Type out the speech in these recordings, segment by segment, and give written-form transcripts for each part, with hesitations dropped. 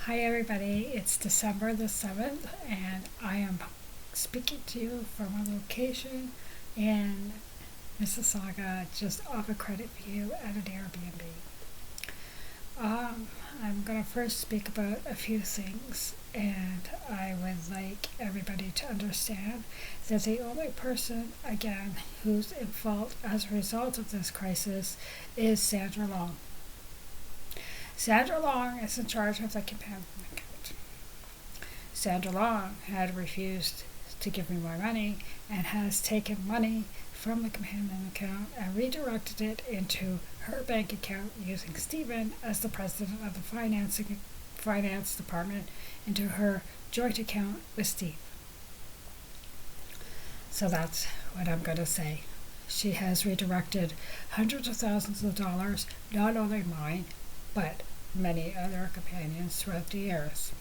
Hi everybody, it's December the 7th and I am speaking to you from a location in Mississauga just off a Credit View at an Airbnb. I'm going to first speak about a few things, and I would like everybody to understand that the only person, again, who's in fault as a result of this crisis is Sandra Long. Sandra Long is in charge of the Companionship account. Sandra Long had refused to give me my money and has taken money from the Companionship account and redirected it into her bank account using Stephen as the president of the finance department into her joint account with Steve. So that's what I'm going to say. She has redirected hundreds of thousands of dollars, not only mine, but many other companions throughout the years.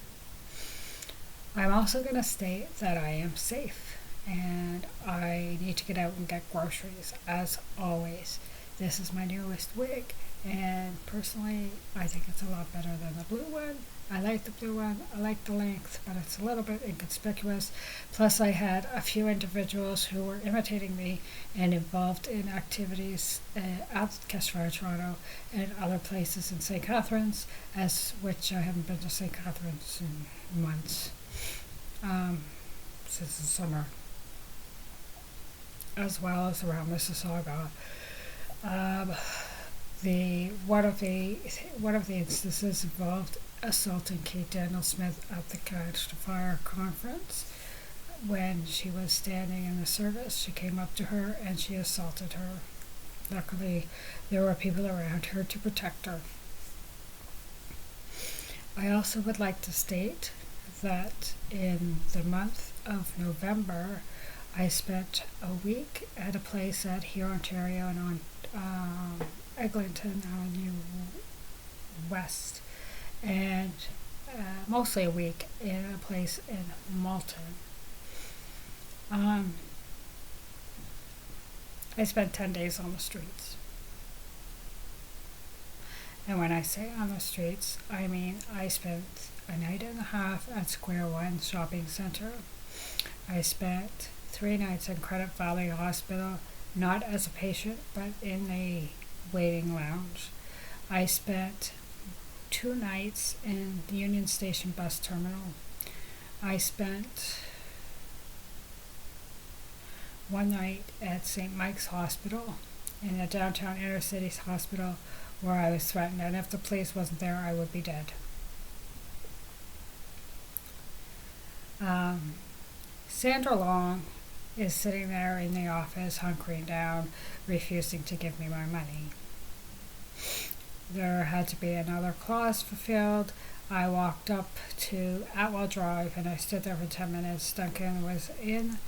I'm also going to state that I am safe and I need to get out and get groceries as always. This is my newest wig, and personally I think it's a lot better than the blue one. I like the blue one, I like the length, but it's a little bit inconspicuous. Plus I had a few individuals who were imitating me and involved in activities at Fire Toronto and other places in St. Catharines, which I haven't been to St. Catharines in months, since the summer, as well as around Mississauga. One of the instances involved assaulting Kate Daniel Smith at the Catch the Fire conference. When she was standing in the service, she came up to her and she assaulted her. Luckily, there were people around her to protect her. I also would like to state that in the month of November, I spent a week at a place at here, Ontario, and on Eglinton Avenue West, and mostly a week in a place in Malton. I spent 10 days on the streets. And when I say on the streets, I mean I spent a night and a half at Square One Shopping Centre. I spent 3 nights in Credit Valley Hospital, not as a patient, but in the waiting lounge. I spent 2 nights in the Union Station bus terminal. I spent 1 night at St. Mike's Hospital in the downtown inner cities hospital, where I was threatened, and if the police wasn't there, I would be dead. Sandra Long is sitting there in the office, hunkering down, refusing to give me my money. There had to be another clause fulfilled. I walked up to Atwell Drive and I stood there for 10 minutes. Duncan was in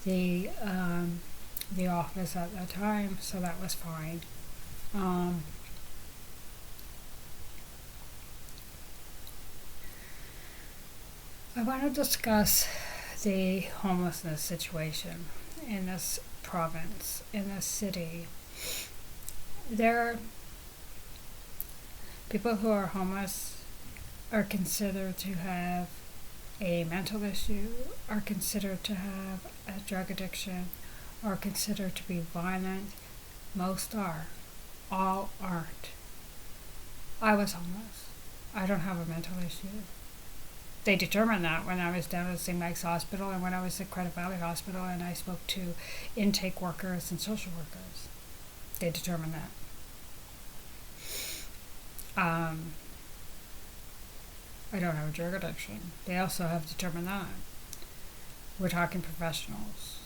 the office at that time, so that was fine. I want to discuss the homelessness situation in this province, in this city. People who are homeless are considered to have a mental issue, are considered to have a drug addiction, are considered to be violent. Most are. All aren't. I was homeless. I don't have a mental issue. They determined that when I was down at St. Mike's Hospital and when I was at Credit Valley Hospital and I spoke to intake workers and social workers. They determined that. I don't have a drug addiction. They also have determined that. We're talking professionals.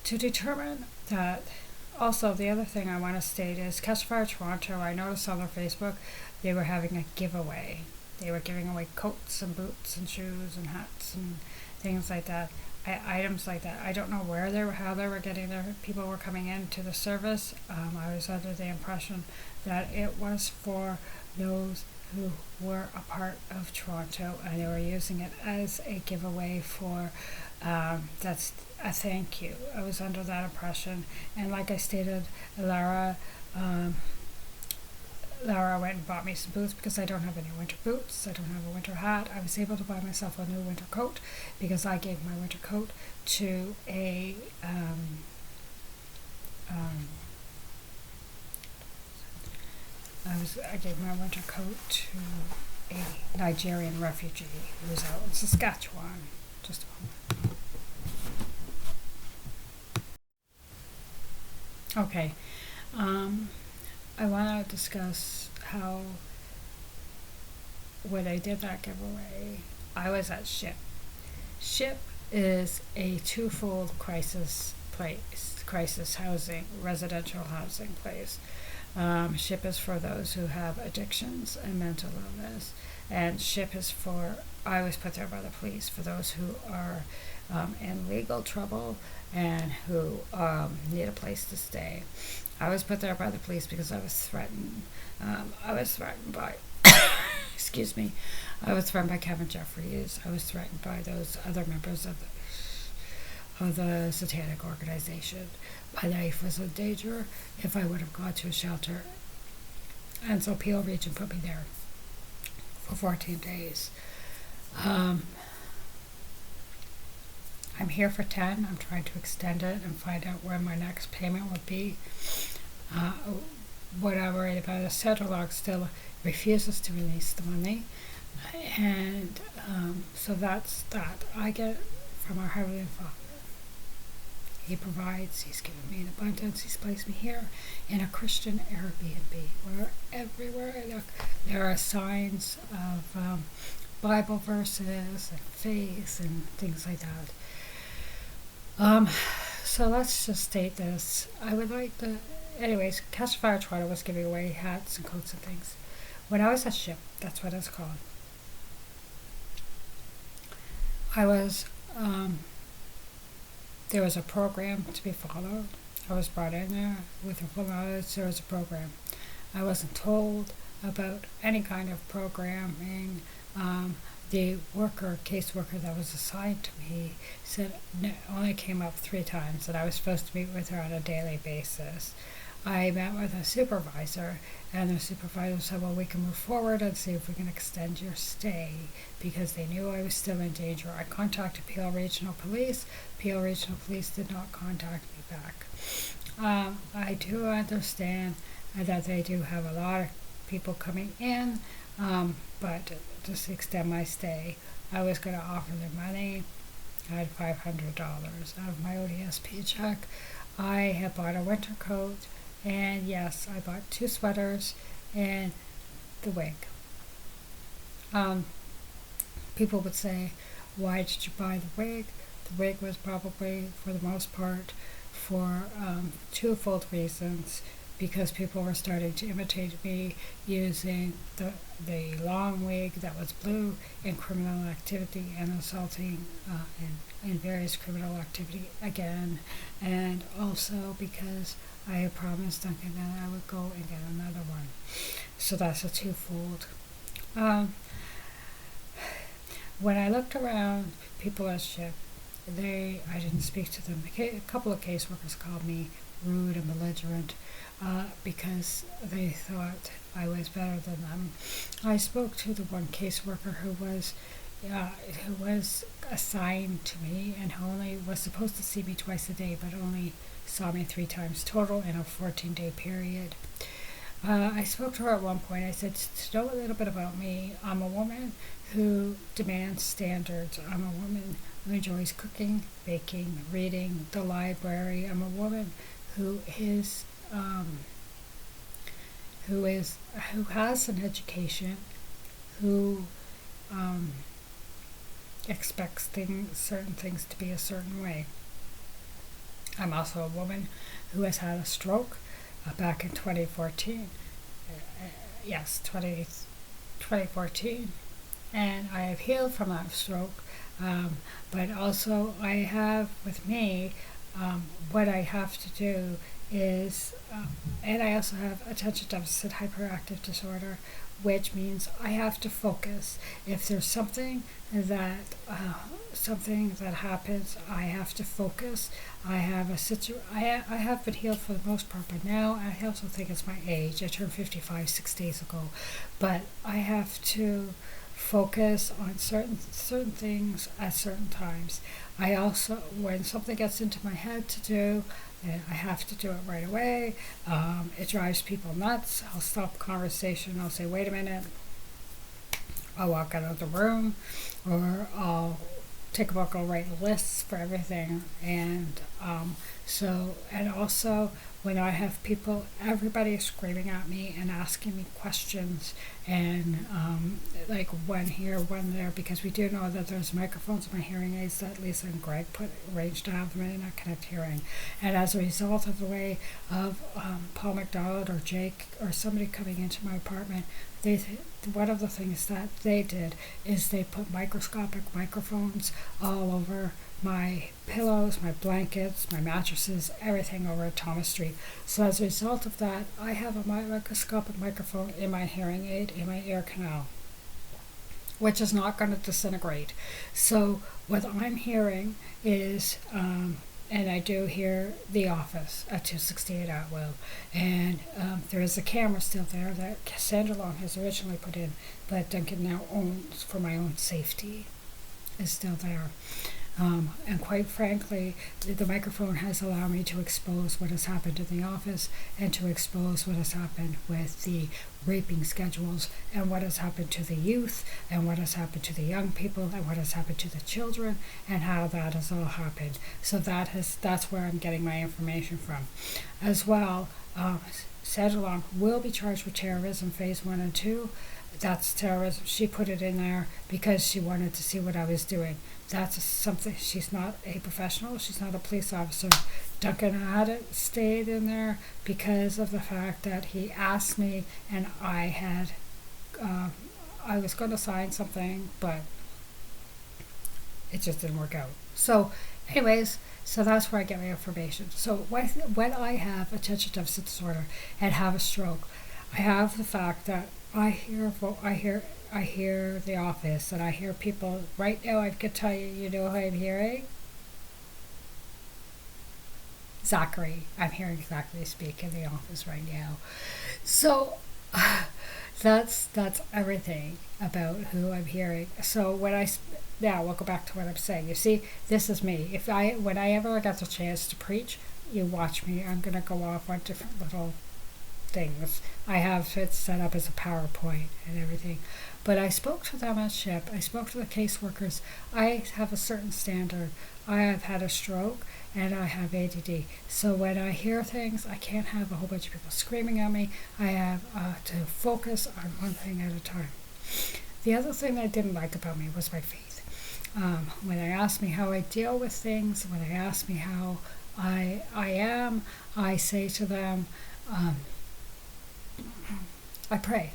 To determine that, also the other thing I want to state is Catch Fire Toronto, I noticed on their Facebook, they were having a giveaway. They were giving away coats and boots and shoes and hats and things like that. Items like that. I don't know how they were getting there. People were coming into the service. I was under the impression that it was for those who were a part of Toronto, and they were using it as a giveaway for that's a thank you. I was under that impression, and like I stated, Lara Laura went and bought me some boots because I don't have any winter boots. I don't have a winter hat. I was able to buy myself a new winter coat because I gave my winter coat to a I gave my winter coat to a Nigerian refugee who was out in Saskatchewan. Just a moment. Okay. I want to discuss how when I did that giveaway, I was at SHIP. SHIP is a twofold crisis housing, residential housing place. SHIP is for those who have addictions and mental illness, and SHIP is for, I was put there by the police, for those who are in legal trouble and who need a place to stay. I was put there by the police because I was threatened. I was threatened by, excuse me, I was threatened by Kevin Jeffries. I was threatened by those other members of the satanic organization. My life was in danger if I would have gone to a shelter. And so Peel Region put me there for 14 days. I'm here for 10. I'm trying to extend it and find out where my next payment would be. What I'm worried about is Sandra Long still refuses to release the money. And so that's that. I get from our Heavenly Father. He provides. He's given me an abundance. He's placed me here in a Christian Airbnb where everywhere I look there are signs of Bible verses and faith and things like that. So let's just state this. I would like to, anyways, Catch Fire Toronto was giving away hats and coats and things. When I was at SHIP, that's what it's called. I was, there was a program to be followed. I was brought in there with a full knowledge. There was a program. I wasn't told about any kind of programming. The caseworker that was assigned to me said only came up 3 times, and I was supposed to meet with her on a daily basis. I met with a supervisor, and the supervisor said, well, we can move forward and see if we can extend your stay, because they knew I was still in danger. I contacted Peel Regional Police. Peel Regional Police did not contact me back. I do understand that they do have a lot of people coming in, but just to extend my stay, I was going to offer them money. I had $500 out of my ODSP check. I had bought a winter coat, and yes, I bought 2 sweaters and the wig. People would say, why did you buy the wig? The wig was probably, for the most part, for twofold reasons. Because people were starting to imitate me using the long wig that was blue in criminal activity and assaulting in various criminal activity again, and also because I had promised Duncan that I would go and get another one. So that's a twofold. When I looked around, people at SHIP, I didn't speak to them. A couple of caseworkers called me rude and belligerent because they thought I was better than them. I spoke to the one caseworker who was assigned to me and who only was supposed to see me twice a day, but only saw me 3 times total in a 14-day period. I spoke to her at one point. I said, to know a little bit about me, I'm a woman who demands standards. I'm a woman who enjoys cooking, baking, reading, the library. I'm a woman who has an education, who expects certain things to be a certain way. I'm also a woman who has had a stroke back in 2014. 2014, and I have healed from that stroke. But also I have with me what I have to do is, and I also have attention deficit hyperactive disorder, which means I have to focus. If there's something that happens, I have to focus. I have I have been healed for the most part, but now I also think it's my age. I turned 55 6 days ago, but I have to focus on certain things at certain times. I also, when something gets into my head to do, I have to do it right away. It drives people nuts. I'll stop conversation. I'll say, "Wait a minute." I'll walk out of the room, or I'll take a book. I'll write lists for everything, and and also when I have people, everybody is screaming at me and asking me questions, and like one here, one there, because we do know that there's microphones in my hearing aids that Lisa and Greg put arranged to have them in a Connect Hearing, and as a result of the way of Paul McDonald or Jake or somebody coming into my apartment, one of the things that they did is they put microscopic microphones all over my pillows, my blankets, my mattresses, everything over at Thomas Street. So as a result of that, I have a microscopic microphone in my hearing aid, in my ear canal, which is not going to disintegrate. So what I'm hearing is, and I do hear The Office at 268 Atwell, and there is a camera still there that Sandra Long has originally put in, but Duncan now owns for my own safety, is still there. And quite frankly, the microphone has allowed me to expose what has happened in The Office, and to expose what has happened with the raping schedules, and what has happened to the youth, and what has happened to the young people, and what has happened to the children, and how that has all happened. So that's where I'm getting my information from. As well, Sandra Long will be charged with terrorism phase 1 and 2. That's terrorism. She put it in there because she wanted to see what I was doing. That's something. She's not a professional. She's not a police officer. Duncan had it stayed in there because of the fact that he asked me, and I was going to sign something, but it just didn't work out. So, anyways, so that's where I get my information. So when I have attention deficit disorder and have a stroke, I have the fact that I hear The Office, and I hear people right now. I could tell you, you know who I'm hearing? Zachary. I'm hearing Zachary speak in The Office right now. So that's everything about who I'm hearing. So now we'll go back to what I'm saying. You see, this is me. When I ever get the chance to preach, you watch me. I'm gonna go off on different little things. I have it set up as a PowerPoint and everything. But I spoke to them at SHIP. I spoke to the caseworkers. I have a certain standard. I have had a stroke and I have ADD. So when I hear things, I can't have a whole bunch of people screaming at me. I have to focus on one thing at a time. The other thing I didn't like about me was my faith. When they ask me how I deal with things, when they ask me how I am, I say to them, I pray,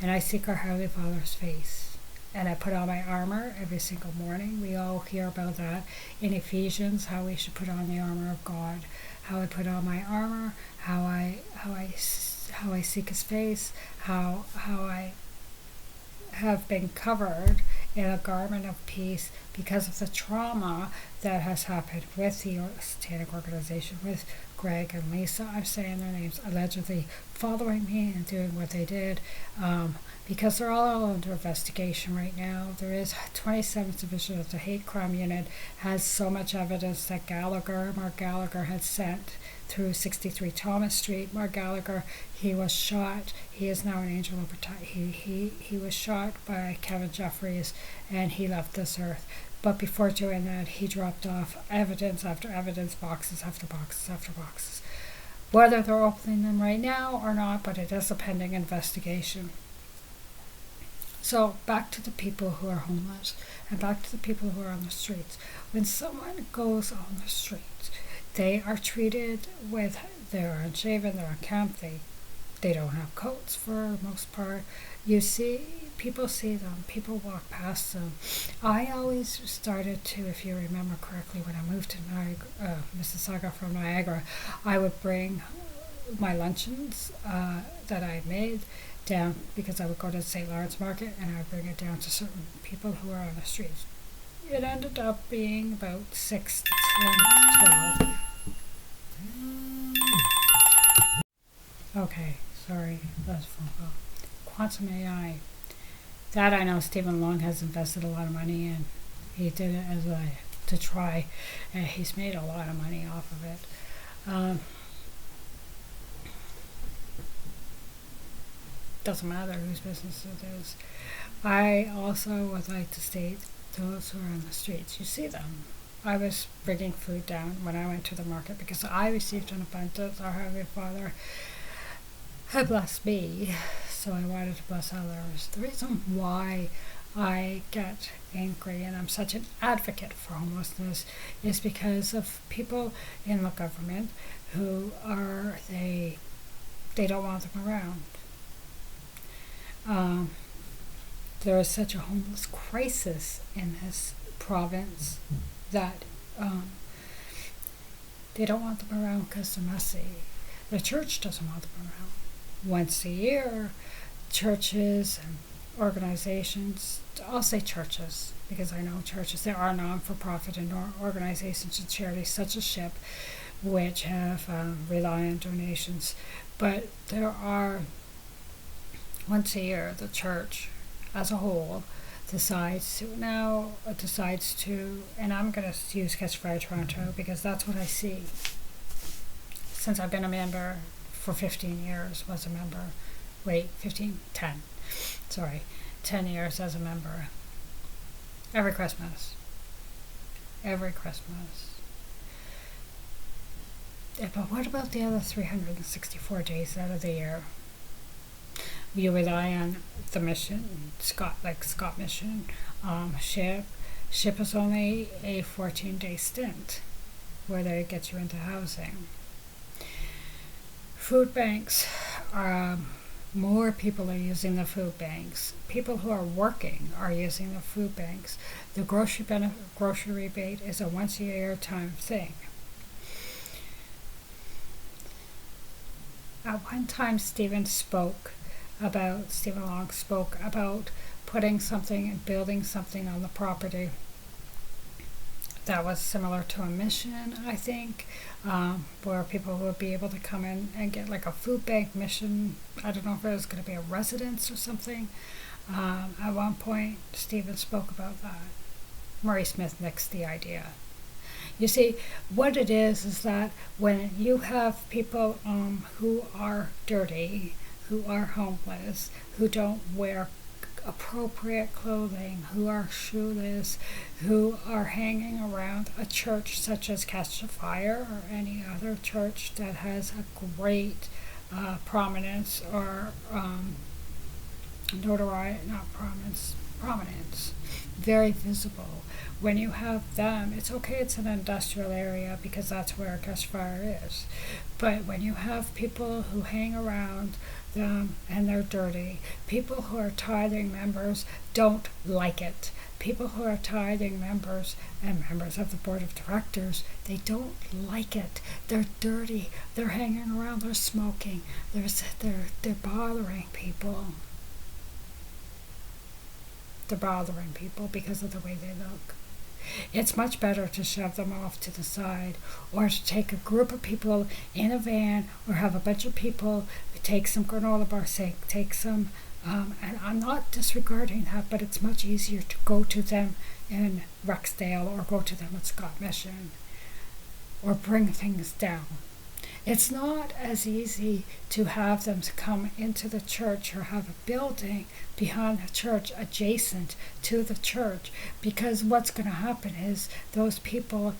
and I seek our Heavenly Father's face, and I put on my armor every single morning. We all hear about that in Ephesians, how we should put on the armor of God. How I put on my armor, how I seek His face, how I have been covered in a garment of peace because of the trauma that has happened with the Satanic Organization, with Greg and Lisa, I'm saying their names, allegedly following me and doing what they did, because they're all under investigation right now. There is 27th Division of the Hate Crime Unit has so much evidence that Mark Gallagher had sent through 63 Thomas Street. Mark Gallagher, he was shot. He is now an angel of he was shot by Kevin Jeffries, and he left this earth. But before doing that, he dropped off evidence after evidence, boxes after boxes after boxes. Whether they're opening them right now or not, but it is a pending investigation. So back to the people who are homeless, and back to the people who are on the streets. When someone goes on the streets, they are treated with, they're unshaven, they're unkempt, They don't have coats for the most part. People see them, people walk past them. I always started to, if you remember correctly, when I moved to Mississauga from Niagara, I would bring my luncheons that I made down, because I would go to St. Lawrence Market and I would bring it down to certain people who were on the streets. It ended up being about 6 to 10 to 12. Okay, sorry, that's a phone call. Quantum AI. That I know Stephen Long has invested a lot of money in. He did it to try, and he's made a lot of money off of it. Doesn't matter whose business it is. I also would like to state those who are on the streets. You see them. I was bringing food down when I went to the market because I received an abundance. Our Heavenly Father had blessed me, so I wanted to bless others. The reason why I get angry and I'm such an advocate for homelessness is because of people in the government who they don't want them around. There is such a homeless crisis in this province that they don't want them around because they're messy. The church doesn't want them around. Once a year, churches and organizations, I'll say churches because I know churches, there are non-for-profit and organizations and charities such as SHIP which have rely on donations, but there are, once a year, the church as a whole decides to, and I'm going to use Catch Fire Toronto because that's what I see. Since I've been a member for 15 years, 10 years as a member. Every Christmas. Yeah, but what about the other 364 days out of the year? You rely on the mission, Scott Mission, SHIP. SHIP is only a 14-day stint where they get you into housing. Food banks, more people are using the food banks. People who are working are using the food banks. The grocery rebate is a once-a-year time thing. At one time, Stephen Long spoke about putting something and building something on the property that was similar to a mission, I think, where people would be able to come in and get like a food bank mission. I don't know if it was going to be a residence or something. At one point, Stephen spoke about that. Murray Smith nixed the idea. You see, what it is that when you have people who are dirty, who are homeless, who don't wear appropriate clothing, who are shoeless, who are hanging around a church such as Catch a Fire or any other church that has a great prominence or notoriety, not prominence, very visible. When you have them, it's okay, it's an industrial area because that's where Catch Fire is. But when you have people who hang around them and they're dirty, people who are tithing members don't like it. People who are tithing members and members of the board of directors, they don't like it. They're dirty. They're hanging around. They're smoking. They're bothering people. They're bothering people because of the way they look. It's much better to shove them off to the side or to take a group of people in a van or have a bunch of people take some granola bars, take some, and I'm not disregarding that, but it's much easier to go to them in Rexdale or go to them at Scott Mission or bring things down. It's not as easy to have them come into the church or have a building behind the church adjacent to the church, because what's going to happen is those people,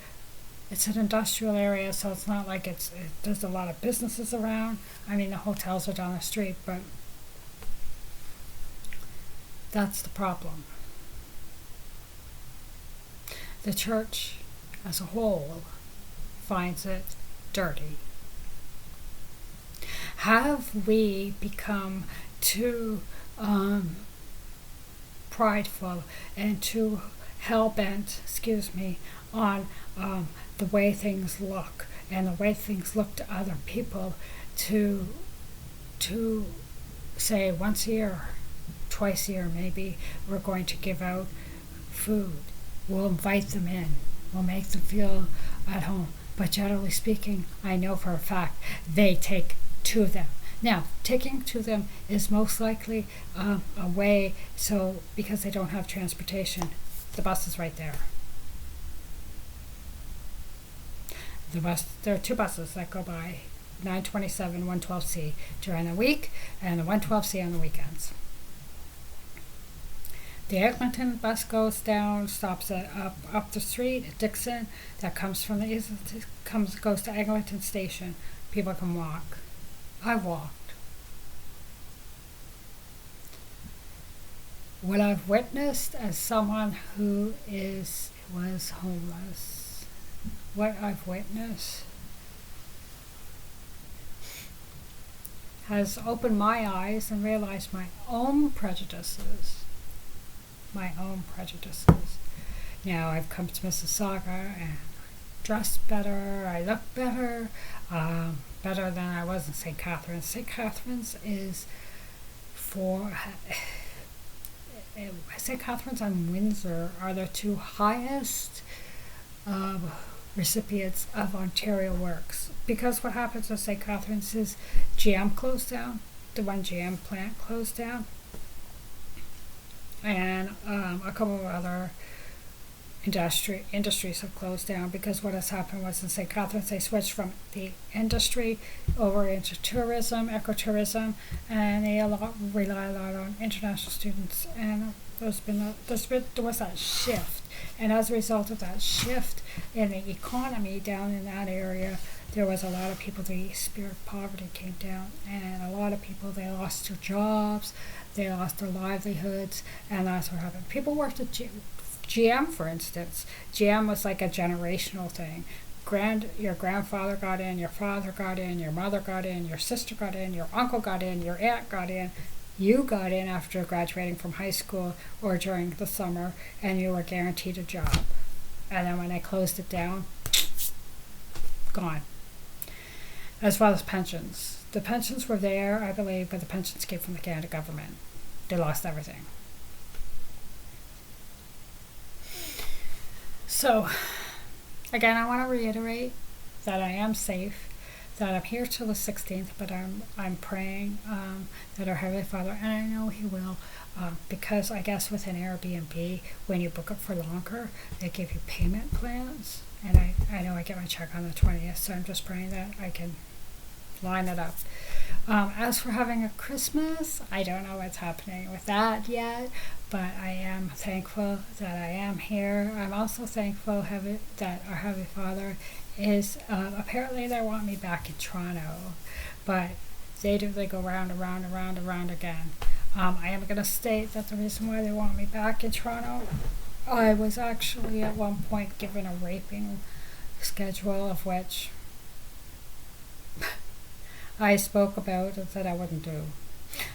it's an industrial area, so it's not like there's a lot of businesses around. I mean, the hotels are down the street, but that's the problem. The church as a whole finds it dirty. Have we become too prideful and too hell-bent, on the way things look and the way things look to other people to say once a year, twice a year maybe, we're going to give out food. We'll invite them in. We'll make them feel at home. But generally speaking, I know for a fact they take to them. Now, taking to them is most likely a way, so because they don't have transportation, the bus is right there. There are two buses that go by, 927, 112C during the week, and the 112C on the weekends. The Eglinton bus goes down, stops up the street at Dixon. That comes from goes to Eglinton Station. People can walk. I walked. What I've witnessed as someone who was homeless, what I've witnessed has opened my eyes and realized my own prejudices. Now I've come to Mississauga and dressed better, I look better, better than I was in St. Catharines. St. Catharines is St. Catharines and Windsor are the two highest recipients of Ontario Works. Because what happens with St. Catharines is GM closed down, the one GM plant closed down, and a couple of other industries have closed down, because what has happened was in St. Catharines they switched from the industry over into tourism, ecotourism, and they rely a lot on international students, and there was that shift, and as a result of that shift in the economy down in that area, there was a lot of people, the spirit of poverty came down, and a lot of people, they lost their jobs, they lost their livelihoods, and that's what happened. People worked at GM, for instance. GM was like a generational thing. Your grandfather got in, your father got in, your mother got in, your sister got in, your uncle got in, your aunt got in. You got in after graduating from high school or during the summer, and you were guaranteed a job. And then when they closed it down, gone. As well as pensions. The pensions were there, I believe, but the pensions came from the Canada government. They lost everything. So, again, I want to reiterate that I am safe, that I'm here till the 16th, but I'm praying that our Heavenly Father, and I know He will, because I guess with an Airbnb, when you book it for longer, they give you payment plans, and I know I get my check on the 20th, so I'm just praying that I can line it up. As for having a Christmas, I don't know what's happening with that yet, but I am thankful that I am here. I'm also thankful that our Heavenly Father is, apparently they want me back in Toronto, but they go round and round and round and round again. I am going to state that the reason why they want me back in Toronto, I was actually at one point given a raping schedule, of which I spoke about and said I wouldn't do.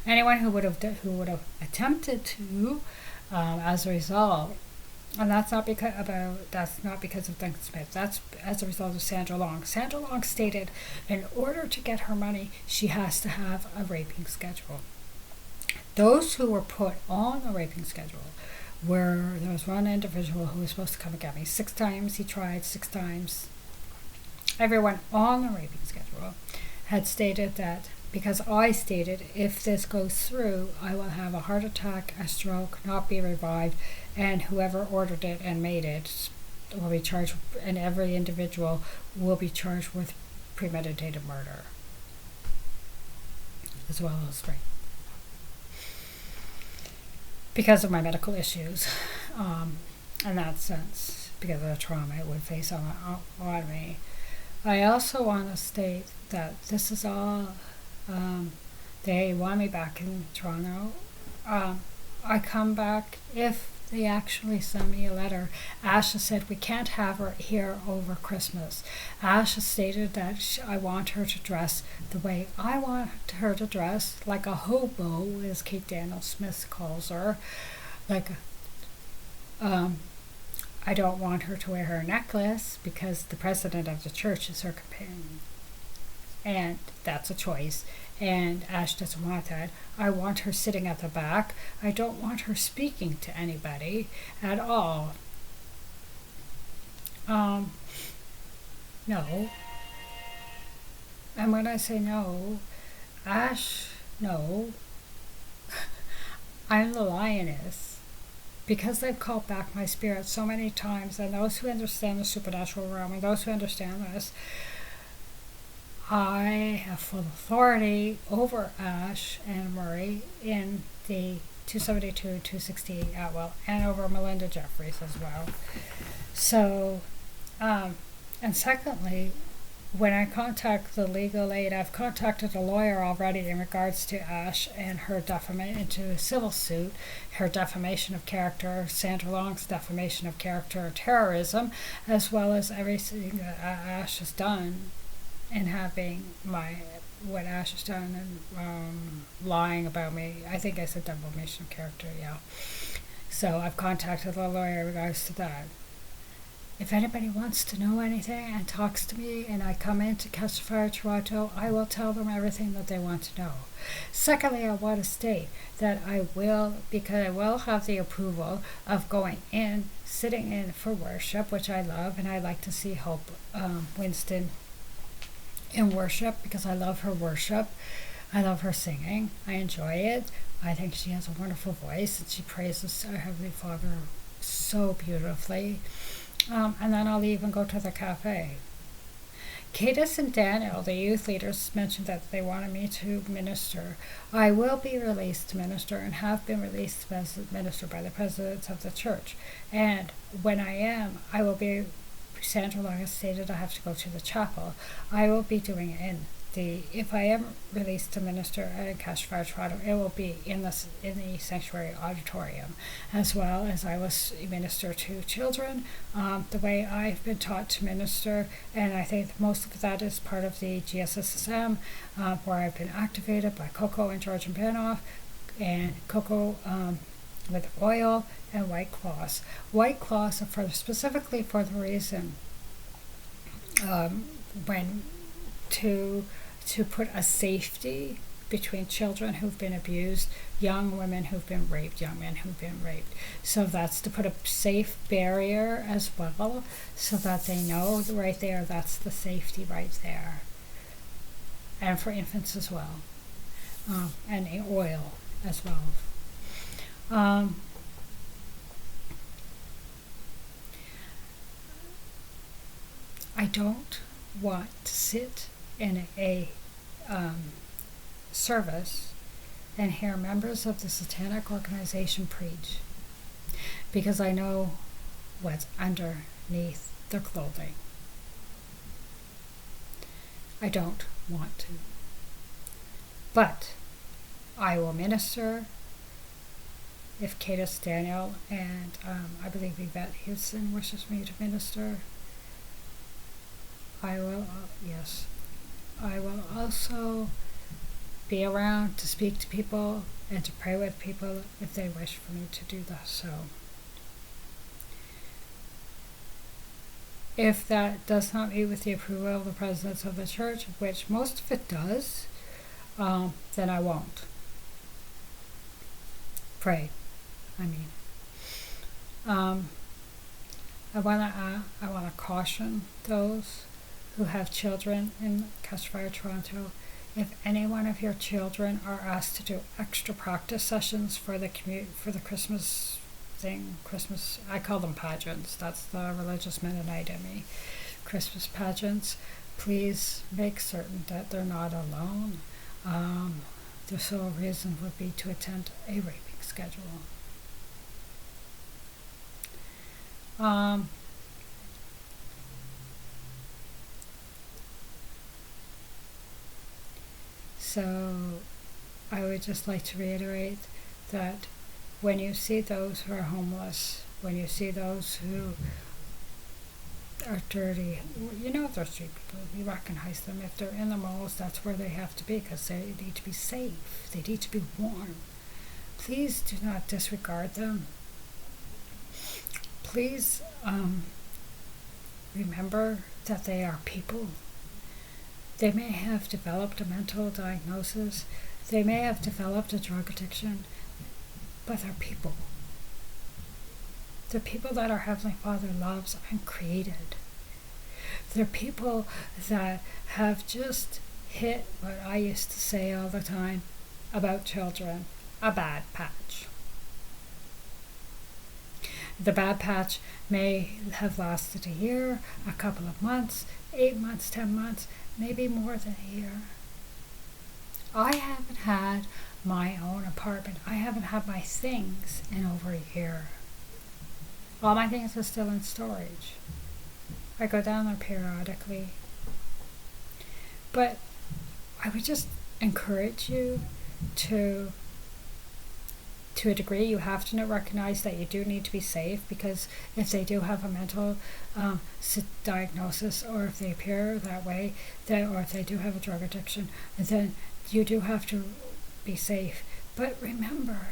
Anyone who would have attempted to, as a result, and that's not because of Duncan Smith. That's as a result of Sandra Long. Sandra Long stated, in order to get her money, she has to have a raping schedule. Those who were put on a raping schedule there was one individual who was supposed to come and get me 6 times. He tried 6 times. Everyone on the raping schedule had stated that, because I stated, if this goes through, I will have a heart attack, a stroke, not be revived, and whoever ordered it and made it will be charged, and every individual will be charged with premeditated murder, as well as rape. Because of my medical issues, in that sense, because of the trauma it would face on me. I also want to state that this is all, they want me back in Toronto. I come back if They actually sent me a letter. Asha said we can't have her here over Christmas. Asha stated that I want her to dress the way I want her to dress, like a hobo, as Kate Daniel Smith calls her. Like, I don't want her to wear her necklace because the president of the church is her companion. And that's a choice. And Ash doesn't want that. I want her sitting at the back. I don't want her speaking to anybody at all. No. And when I say no, Ash, no. I'm the lioness. Because I've called back my spirit so many times, and those who understand the supernatural realm, and those who understand this, I have full authority over Ash and Murray in the 272, 268 Atwell, and over Melinda Jeffries as well. So, and secondly, when I contact the legal aid, I've contacted a lawyer already in regards to Ash and her defamation, into a civil suit, her defamation of character, Sandra Long's defamation of character, terrorism, as well as everything that Ash has done in having what Ash has done and lying about me. I think I said defamation of character, yeah. So I've contacted the lawyer in regards to that. If anybody wants to know anything and talks to me and I come in to Catch the Fire Toronto, I will tell them everything that they want to know. Secondly, I want to state that I will, because I will have the approval of going in, sitting in for worship, which I love, and I like to see Hope Winston in worship because I love her worship. I love her singing. I enjoy it. I think she has a wonderful voice and she praises our Heavenly Father so beautifully. And then I'll even go to the cafe. Cadis and Daniel, the youth leaders, mentioned that they wanted me to minister. I will be released to minister and have been released to minister by the presidents of the church. And when I am, I will be, Sandra Long has stated I have to go to the chapel. I will be doing it if I am released to minister at Catch Fire Toronto, it will be in the sanctuary auditorium, as well as I will minister to children the way I've been taught to minister, and I think most of that is part of the GSSM, where I've been activated by Coco and George and Banoff, and Coco with oil and white cloths. White cloths are specifically for the reason to put a safety between children who've been abused, young women who've been raped, young men who've been raped. So that's to put a safe barrier as well, so that they know right there, that's the safety right there. And for infants as well. And oil as well. I don't want to sit in a service and hear members of the satanic organization preach, because I know what's underneath their clothing. I don't want to. But I will minister if Cadis Daniel and I believe Yvette Houston wishes me to minister. I will, yes. I will also be around to speak to people and to pray with people if they wish for me to do that. So, if that does not meet with the approval of the presidents of the church, which most of it does, then I won't pray. I want to caution those who have children in Catch Fire Toronto. If any one of your children are asked to do extra practice sessions for the Christmas thing, I call them pageants. That's the religious Mennonite in me. Christmas pageants. Please make certain that they're not alone. The sole reason would be to attend a raping schedule. So I would just like to reiterate that when you see those who are homeless, when you see those who are dirty, you know they're street people, you recognize them. If they're in the malls, that's where they have to be because they need to be safe, they need to be warm. Please do not disregard them. Please remember that they are people. They may have developed a mental diagnosis, they may have developed a drug addiction, but they're people. They're people that our Heavenly Father loves and created. They're people that have just hit what I used to say all the time about children, a bad patch. The bad patch may have lasted a year, a couple of months, 8 months, 10 months, maybe more than a year. I haven't had my own apartment. I haven't had my things in over a year. All my things are still in storage. I go down there periodically. But I would just encourage you to a degree, you have to recognize that you do need to be safe, because if they do have a mental diagnosis, or if they appear that way, or if they do have a drug addiction, then you do have to be safe. But remember,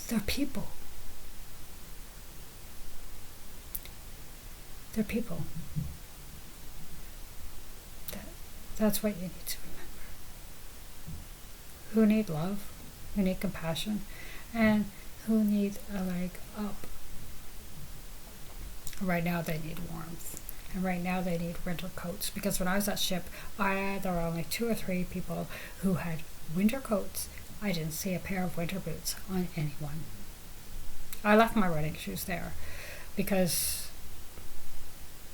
they're people. They're people. That's what you need to remember. Who need love, who need compassion, and who need a leg up. Right now they need warmth. And right now they need winter coats. Because when I was at ship, there were only 2 or 3 people who had winter coats. I didn't see a pair of winter boots on anyone. I left my running shoes there because,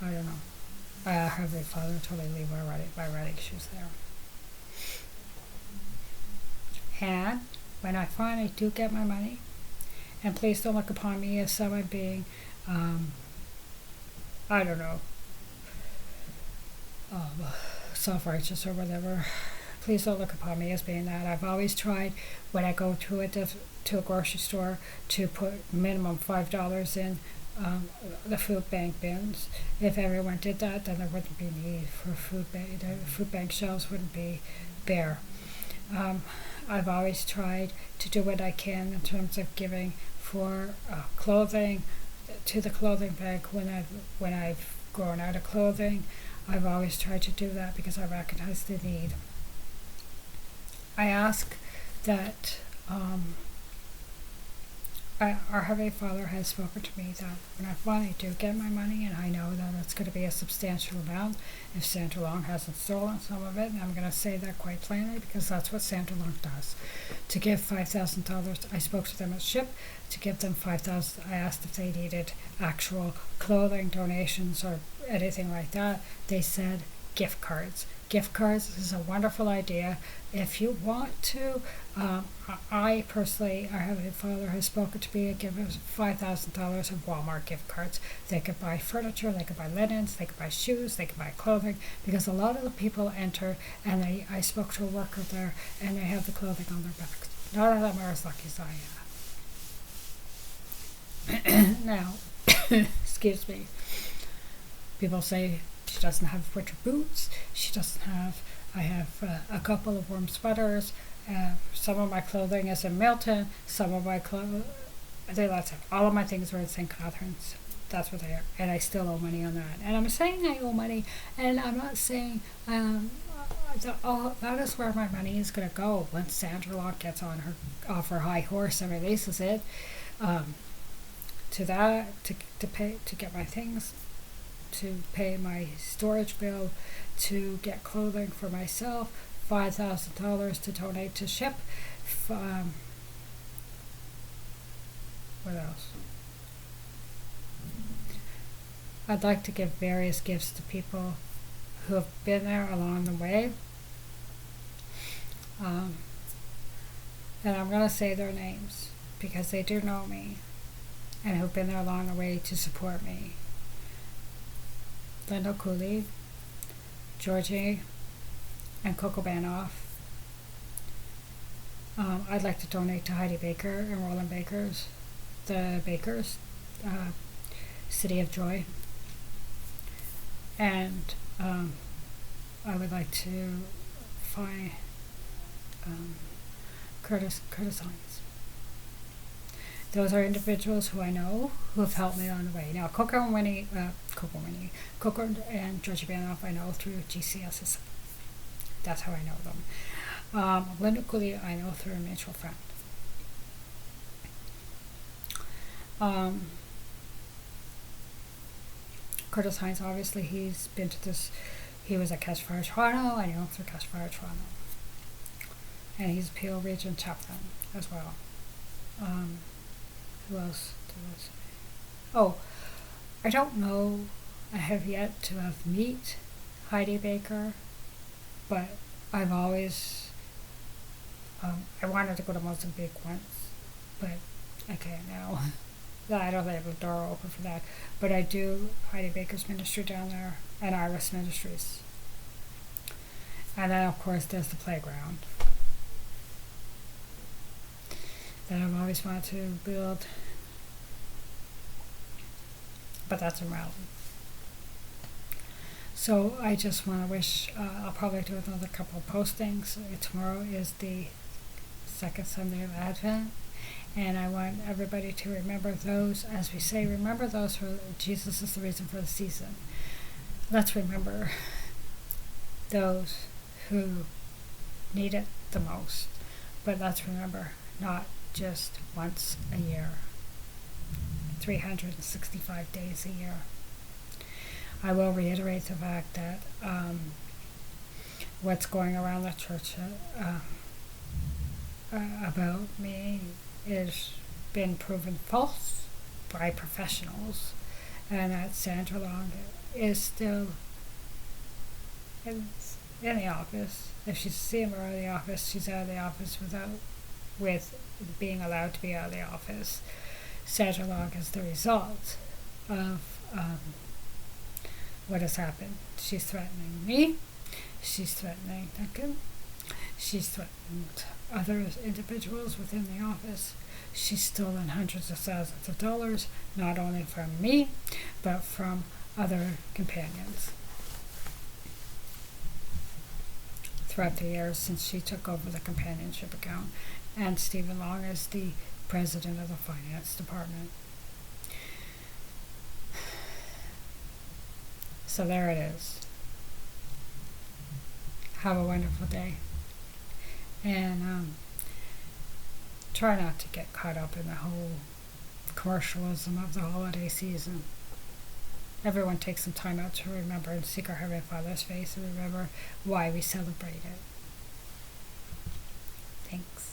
I don't know, Heavenly Father told me to leave my running shoes there. And when I finally do get my money, and please don't look upon me as someone being, I don't know, self-righteous or whatever. Please don't look upon me as being that. I've always tried, when I go to a grocery store, to put minimum $5 in the food bank bins. If everyone did that, then there wouldn't be need for food bank. The food bank shelves wouldn't be bare. I've always tried to do what I can in terms of giving for clothing to the clothing bank when I've grown out of clothing. I've always tried to do that because I recognize the need. I ask that our Heavenly Father has spoken to me that when I finally do get my money, and I know that it's going to be a substantial amount if Sandra Long hasn't stolen some of it, and I'm going to say that quite plainly because that's what Sandra Long does. To give $5,000, I spoke to them at ship, to give them $5,000, I asked if they needed actual clothing donations or anything like that. They said gift cards. Gift cards is a wonderful idea. If you want to, I personally, our Heavenly Father has spoken to me and given us $5,000 of Walmart gift cards. They could buy furniture, they could buy linens, they could buy shoes, they could buy clothing, because a lot of the people enter, and I spoke to a worker there, and they have the clothing on their backs. None of them are as lucky as I am. Now, excuse me, people say she doesn't have winter boots, she doesn't have, I have a couple of warm sweaters, some of my clothing is in Milton, some of my clothes, all of my things are in St. Catharines. That's what they are, and I still owe money on that. And I'm saying I owe money, and I'm not saying that is where my money is going to go once Sandra Long gets off her high horse and releases it. To get my things, to pay my storage bill, to get clothing for myself, $5,000 to donate to ship. What else? I'd like to give various gifts to people who have been there along the way. And I'm going to say their names because they do know me and who've been there along the way to support me. Linda Cooley, Georgie, and Coco Banoff. I'd like to donate to Heidi Baker and Roland Bakers, the Bakers, uh, City of Joy. And I would like to find Curtis Hines. Those are individuals who I know who have helped me on the way. Now, Coco and Georgie Banoff I know through GCSS. That's how I know them. Linda Cooley I know through a mutual friend. Curtis Hines, obviously, he's been to this. He was at Catch Fire Toronto. I know him through Catch Fire Toronto. And he's Peel Region Chaplain as well. Who else did I say? Oh, I don't know. I have yet to have meet Heidi Baker, but I've always I wanted to go to Mozambique once, but I can't now. I don't have the door open for that. But I do Heidi Baker's ministry down there and Iris Ministries. And then of course there's the playground that I've always wanted to build. But that's irrelevant. So I just want to wish, I'll probably do another couple of postings. Tomorrow is the second Sunday of Advent. And I want everybody to remember those, as we say, remember those who Jesus is the reason for the season. Let's remember those who need it the most. But let's remember, not just once a year, 365 days a year. I will reiterate the fact that what's going around the church about me is been proven false by professionals, and that Sandra Long is still in the office. If she's seeing her out of the office, she's out of the office with being allowed to be out of the office. Sandra Long is the result of what has happened. She's threatening me. She's threatening Duncan. She's threatened other individuals within the office. She's stolen hundreds of thousands of dollars, not only from me, but from other companions throughout the years since she took over the companionship account. And Stephen Long is the president of the finance department. So there it is. Have a wonderful day. And try not to get caught up in the whole commercialism of the holiday season. Everyone take some time out to remember and seek our Heavenly Father's face and remember why we celebrate it. Thanks.